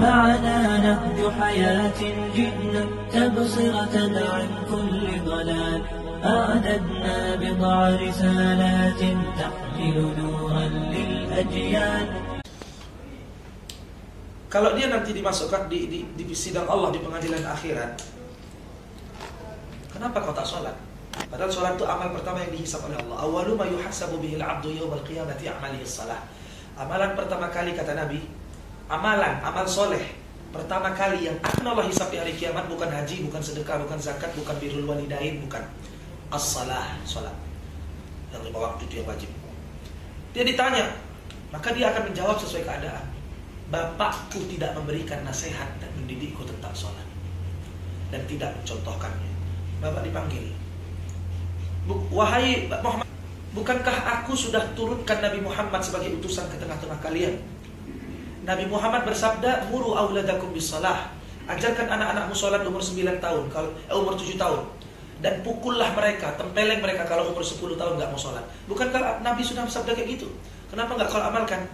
معنا نهج حياة جئنا تبصرة عن كل ضلال أعددنا بضع رسالات تحمل نورا للأجيال. Kalau dia nanti dimasukkan di sidang Allah di pengadilan akhirat, kenapa kau tak sholat? Padahal sholat itu amal pertama yang dihisab oleh Allah. Awwalu ma yuhasabu bihil abdu yawmal qiyamati amalihi shalah. Amalan pertama kali, kata Nabi, amal soleh pertama kali yang akan Allah hisab di hari kiamat bukan haji, bukan sedekah, bukan zakat, bukan birrul walidain, bukan as-salah, sholat. Yang 5 waktu itu yang wajib. Dia ditanya, maka dia akan menjawab sesuai keadaan. Bapakku tidak memberikan nasihat dan mendidikku tentang sholat dan tidak mencontohkannya. Bapak dipanggil, wahai Muhammad, bukankah aku sudah turunkan Nabi Muhammad sebagai utusan ke tengah-tengah kalian? Nabi Muhammad bersabda, muru auladakum bisalah, ajarkan anak-anakmu sholat umur 9 tahun, umur 7 tahun, dan pukullah mereka, tempeleng mereka kalau umur 10 tahun nggak mau sholat. Bukankah Nabi sudah bersabda kayak gitu? Kenapa nggak kau amalkan?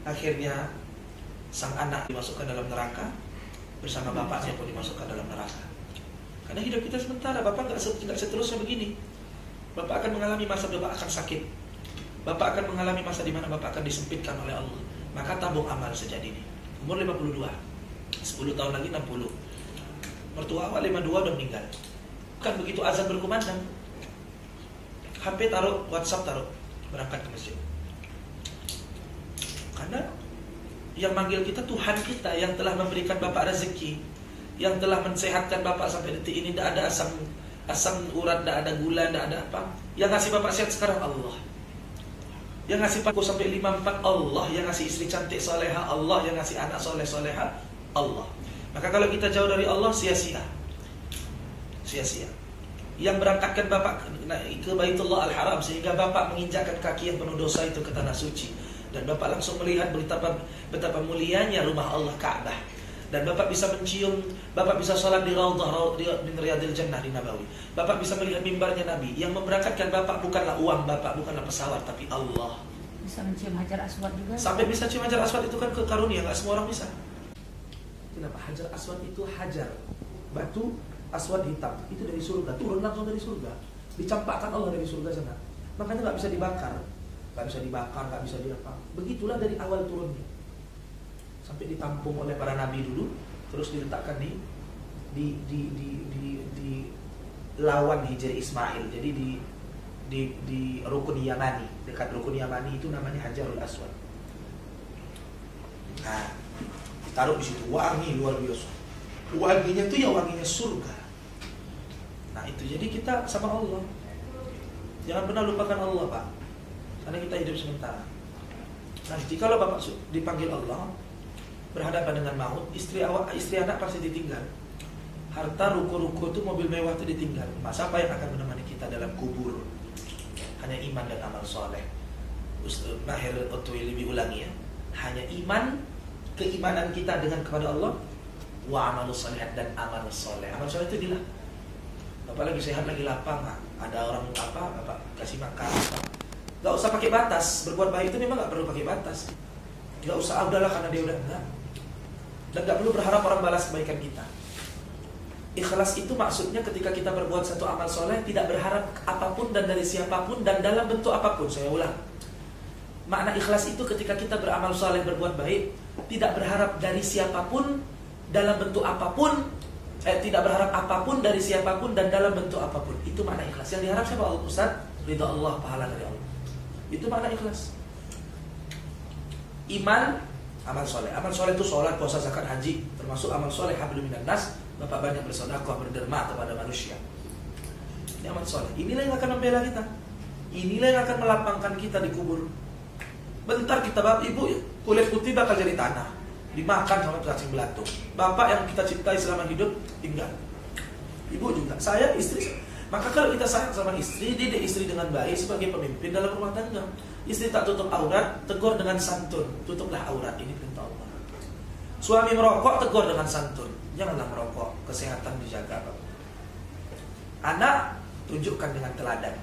Akhirnya sang anak dimasukkan dalam neraka bersama bapaknya pun dimasukkan dalam neraka. Karena hidup kita sementara, bapak nggak seterusnya begini. Bapak akan mengalami masa bapak akan sakit. Bapak akan mengalami masa di mana bapak akan disempitkan oleh Allah. Maka tabung amal sejak dini. Umur 52, 10 tahun lagi 60. Mertua awal 52 udah meninggal. Kan begitu azan berkumandang, HP taruh, WhatsApp taruh, berangkat ke masjid. Karena yang manggil kita Tuhan kita yang telah memberikan bapak rezeki, yang telah mensehatkan bapak sampai detik ini. Tidak ada asam urat, tidak ada gula, tidak ada apa. Yang ngasih bapak sehat sekarang Allah. Yang ngasih paku sampai 54 Allah. Yang ngasih istri cantik soleha Allah. Yang ngasih anak soleh soleha Allah. Maka kalau kita jauh dari Allah, sia-sia. Sia-sia. Yang berangkatkan bapak ke Baitullah Al-Haram sehingga bapak menginjakkan kaki yang penuh dosa itu ke tanah suci. Dan bapak langsung melihat betapa mulianya rumah Allah Ka'bah. Dan bapak bisa mencium, bapak bisa sholat di Raudhah min Riyadil Jannah di Nabawi. Bapak bisa melihat mimbarnya Nabi. Yang memberangkatkan bapak bukanlah uang bapak, bukanlah pesawat, tapi Allah. Bisa mencium Hajar Aswad juga. Sampai bisa cium Hajar Aswad itu kan karunia, nggak semua orang bisa. Kenapa? Hajar Aswad itu hajar, batu aswad hitam, itu dari surga, turun langsung dari surga, dicampakkan Allah dari surga sana. Makanya nggak bisa dibakar. Nggak bisa dibakar, nggak bisa diapa. Begitulah dari awal turunnya sampai ditampung oleh para nabi dulu, terus diletakkan di lawan Hijri Ismail. Jadi di Rukun Yamani, dekat Rukun Yamani itu namanya Hajarul Aswad. Nah, ditaruh di situ, wangi luar biasa. Wanginya itu ya wanginya surga. Nah itu, jadi kita sama Allah. Jangan pernah lupakan Allah, Pak. Karena kita hidup sementara. Nanti kalau bapak dipanggil Allah, berhadapan dengan maut, istri anak pasti ditinggal. Harta, ruko-ruko itu, mobil mewah itu ditinggal. Masa apa yang akan menemani kita dalam kubur? Hanya iman dan amal soleh. Ustaz Mahir Otwili ulangi ya. Hanya iman, keimanan kita dengan kepada Allah, wa amalus solihat, dan amal soleh. Amal soleh itu dilah. Bapak lagi sehat, lagi lapang, ada orang apa, bapak kasih makan. Gak usah pakai batas. Berbuat baik itu memang gak perlu pakai batas. Gak usah, udahlah karena dia udah enggak. Dan gak perlu berharap orang balas kebaikan kita. Ikhlas itu maksudnya ketika kita berbuat satu amal soleh, tidak berharap apapun dan dari siapapun dan dalam bentuk apapun. Saya ulang, makna ikhlas itu ketika kita beramal soleh, berbuat baik, tidak berharap dari siapapun dalam bentuk apapun, tidak berharap apapun dari siapapun dan dalam bentuk apapun. Itu makna ikhlas. Yang diharap siapa? Ustaz, ridha Allah, pahala dari Allah. Itu makna ikhlas. Iman, amal soleh. Amal soleh itu sholat, puasa, zakat, haji, termasuk amal soleh. Hablum minan nas, bapak banyak bersedekah, berderma kepada manusia. Ini amal soleh. Inilah yang akan membela kita. Inilah yang akan melapangkan kita di kubur. Bentar kita, bapak ibu, kulit putih bakal jadi tanah, dimakan sama cacing belatung. Bapak yang kita cintai selama hidup tinggal. Ibu juga, saya, istri. Maka kalau kita sayang sama istri, didik istri dengan baik sebagai pemimpin dalam rumah tangga. Istri tak tutup aurat, tegur dengan santun. Tutuplah aurat, ini perintah Allah. Suami merokok, tegur dengan santun. Janganlah merokok, kesehatan dijaga, Pak. Anak, tunjukkan dengan teladan.